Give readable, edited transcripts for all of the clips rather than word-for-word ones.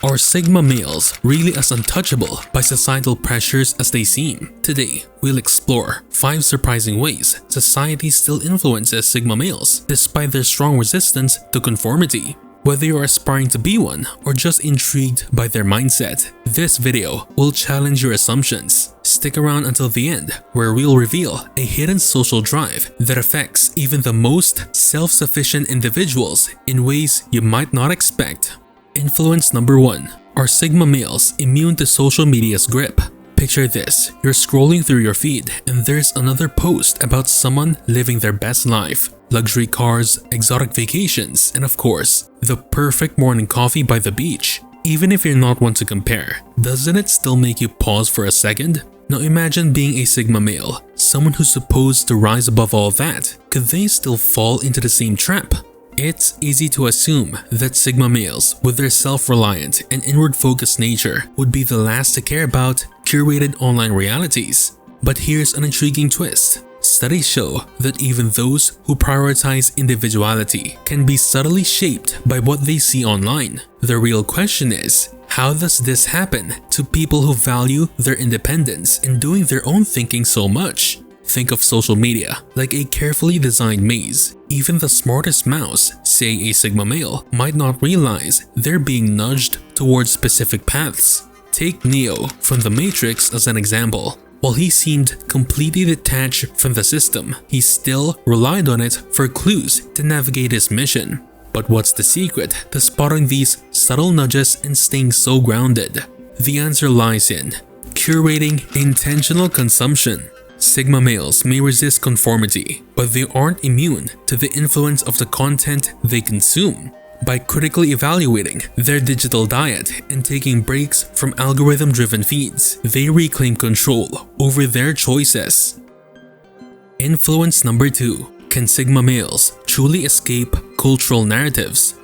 Are Sigma males really as untouchable by societal pressures as they seem? Today, we'll explore 5 surprising ways society still influences Sigma males despite their strong resistance to conformity. Whether you're aspiring to be one or just intrigued by their mindset, this video will challenge your assumptions. Stick around until the end, where we'll reveal a hidden social drive that affects even the most self-sufficient individuals in ways you might not expect. Influence number 1. Are Sigma males immune to social media's grip? Picture this, you're scrolling through your feed and there's another post about someone living their best life. Luxury cars, exotic vacations, and of course, the perfect morning coffee by the beach. Even if you're not one to compare, doesn't it still make you pause for a second? Now imagine being a Sigma male, someone who's supposed to rise above all that. Could they still fall into the same trap? It's easy to assume that Sigma males, with their self-reliant and inward-focused nature, would be the last to care about curated online realities. But here's an intriguing twist. Studies show that even those who prioritize individuality can be subtly shaped by what they see online. The real question is, how does this happen to people who value their independence and doing their own thinking so much? Think of social media like a carefully designed maze. Even the smartest mouse, say a Sigma male, might not realize they're being nudged towards specific paths. Take Neo from The Matrix as an example. While he seemed completely detached from the system, he still relied on it for clues to navigate his mission. But what's the secret to spotting these subtle nudges and staying so grounded? The answer lies in curating intentional consumption. Sigma males may resist conformity, but they aren't immune to the influence of the content they consume. By critically evaluating their digital diet and taking breaks from algorithm-driven feeds, they reclaim control over their choices. Influence number 2. Can Sigma males truly escape cultural narratives?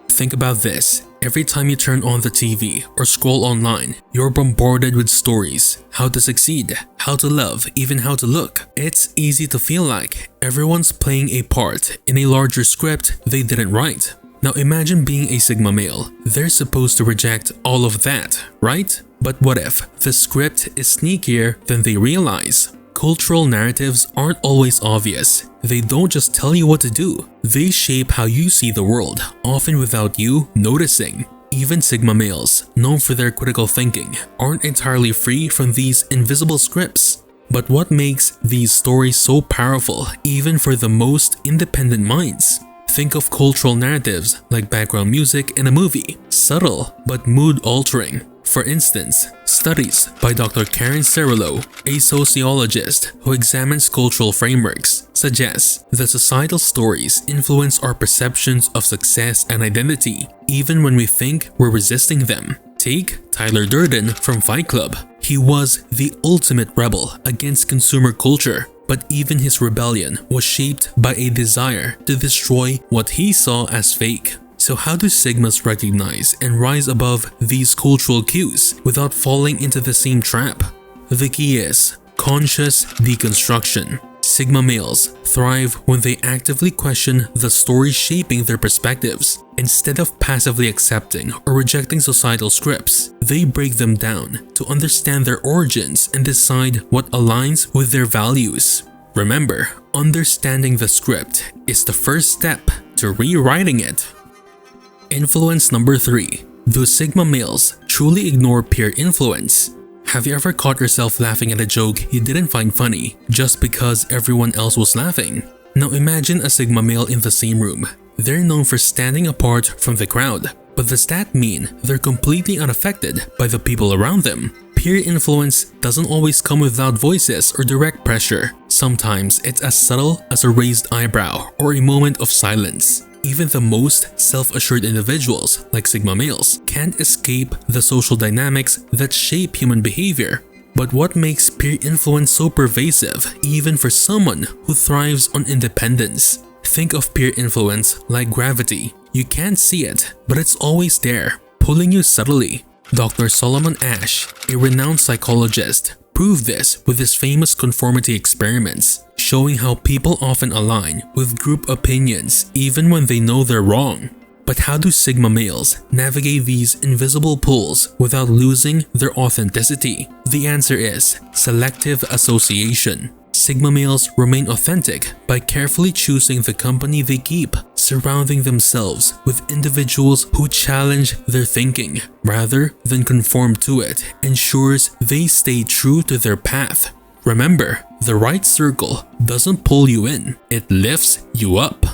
Think about this. Every time you turn on the TV or scroll online, you're bombarded with stories, how to succeed, how to love, even how to look. It's easy to feel like everyone's playing a part in a larger script they didn't write. Now imagine being a Sigma male. They're supposed to reject all of that, right? But what if the script is sneakier than they realize? Cultural narratives aren't always obvious. They don't just tell you what to do. They shape how you see the world, often without you noticing. Even Sigma males, known for their critical thinking, aren't entirely free from these invisible scripts. But what makes these stories so powerful, even for the most independent minds? Think of cultural narratives like background music in a movie, subtle but mood-altering. For instance, studies by Dr. Karen Cerullo, a sociologist who examines cultural frameworks, suggest that societal stories influence our perceptions of success and identity, even when we think we're resisting them. Take Tyler Durden from Fight Club. He was the ultimate rebel against consumer culture, but even his rebellion was shaped by a desire to destroy what he saw as fake. So how do Sigmas recognize and rise above these cultural cues without falling into the same trap? The key is conscious deconstruction. Sigma males thrive when they actively question the stories shaping their perspectives. Instead of passively accepting or rejecting societal scripts, they break them down to understand their origins and decide what aligns with their values. Remember, understanding the script is the first step to rewriting it. Influence number 3. Do Sigma males truly ignore peer influence? Have you ever caught yourself laughing at a joke you didn't find funny just because everyone else was laughing? Now imagine a Sigma male in the same room. They're known for standing apart from the crowd, but does that mean they're completely unaffected by the people around them? Peer influence doesn't always come without voices or direct pressure. Sometimes it's as subtle as a raised eyebrow or a moment of silence. Even the most self-assured individuals, like Sigma males, can't escape the social dynamics that shape human behavior. But what makes peer influence so pervasive, even for someone who thrives on independence? Think of peer influence like gravity. You can't see it, but it's always there, pulling you subtly. Dr. Solomon Asch, a renowned psychologist, proved this with his famous conformity experiments, showing how people often align with group opinions even when they know they're wrong. But how do Sigma males navigate these invisible pulls without losing their authenticity? The answer is selective association. Sigma males remain authentic by carefully choosing the company they keep, surrounding themselves with individuals who challenge their thinking rather than conform to it, ensures they stay true to their path. Remember, the right circle doesn't pull you in, it lifts you up.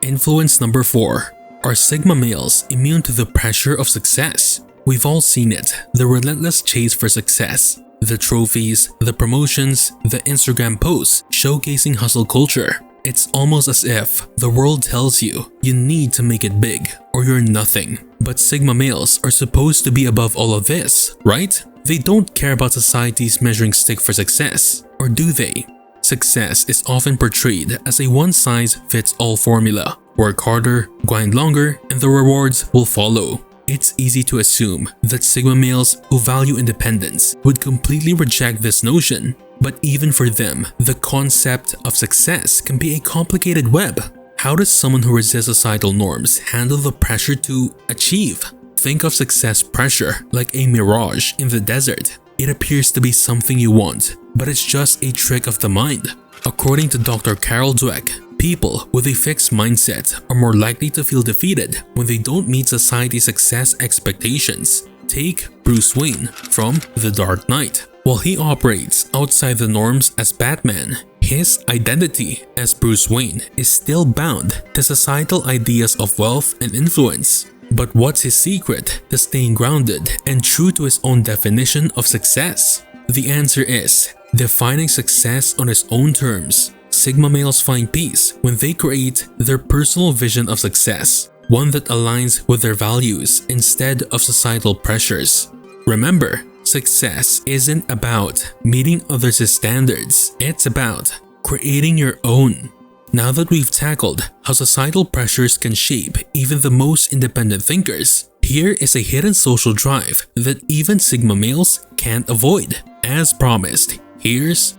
Influence number 4. Are Sigma males immune to the pressure of success? We've all seen it, the relentless chase for success. The trophies, the promotions, the Instagram posts showcasing hustle culture. It's almost as if the world tells you you need to make it big or you're nothing. But Sigma males are supposed to be above all of this, right? They don't care about society's measuring stick for success, or do they? Success is often portrayed as a one-size-fits-all formula. Work harder, grind longer, and the rewards will follow. It's easy to assume that Sigma males who value independence would completely reject this notion. But even for them, the concept of success can be a complicated web. How does someone who resists societal norms handle the pressure to achieve? Think of success pressure like a mirage in the desert. It appears to be something you want, but it's just a trick of the mind. According to Dr. Carol Dweck, people with a fixed mindset are more likely to feel defeated when they don't meet society's success expectations. Take Bruce Wayne from The Dark Knight. While he operates outside the norms as Batman, his identity as Bruce Wayne is still bound to societal ideas of wealth and influence. But what's his secret to staying grounded and true to his own definition of success? The answer is defining success on his own terms. Sigma males find peace when they create their personal vision of success, one that aligns with their values instead of societal pressures. Remember, success isn't about meeting others' standards, it's about creating your own. Now that we've tackled how societal pressures can shape even the most independent thinkers, here is a hidden social drive that even Sigma males can't avoid. As promised, here's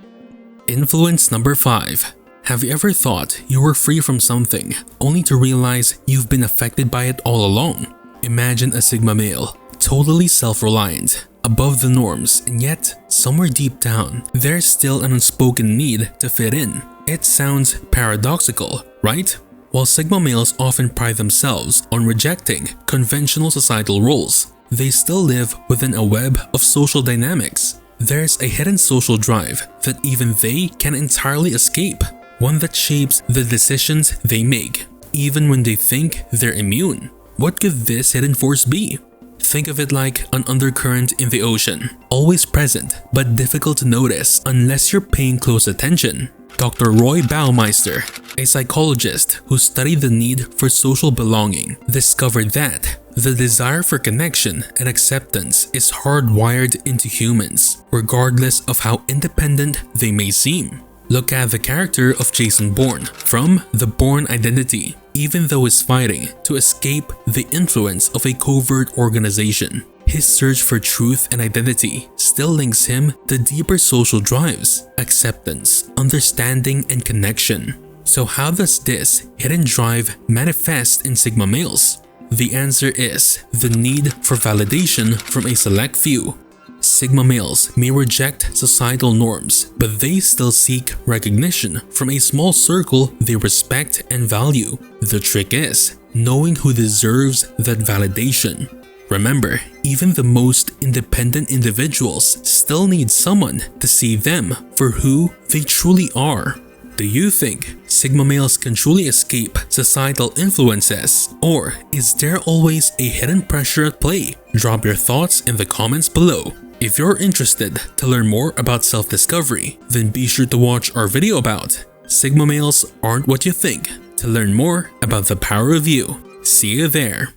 influence number 5. Have you ever thought you were free from something only to realize you've been affected by it all along? Imagine a Sigma male, totally self-reliant, above the norms, and yet, somewhere deep down, there's still an unspoken need to fit in. It sounds paradoxical, right? While Sigma males often pride themselves on rejecting conventional societal roles, they still live within a web of social dynamics. There's a hidden social drive that even they can entirely escape, one that shapes the decisions they make, even when they think they're immune. What could this hidden force be? Think of it like an undercurrent in the ocean, always present but difficult to notice unless you're paying close attention. Dr. Roy Baumeister, a psychologist who studied the need for social belonging, discovered that the desire for connection and acceptance is hardwired into humans, regardless of how independent they may seem. Look at the character of Jason Bourne from The Bourne Identity. Even though he's fighting to escape the influence of a covert organization, his search for truth and identity still links him to deeper social drives, acceptance, understanding, and connection. So how does this hidden drive manifest in Sigma males? The answer is the need for validation from a select few. Sigma males may reject societal norms, but they still seek recognition from a small circle they respect and value. The trick is knowing who deserves that validation. Remember, even the most independent individuals still need someone to see them for who they truly are. Do you think Sigma males can truly escape societal influences, or is there always a hidden pressure at play? Drop your thoughts in the comments below. If you're interested to learn more about self-discovery, then be sure to watch our video about Sigma males aren't what you think to learn more about the power of you. See you there.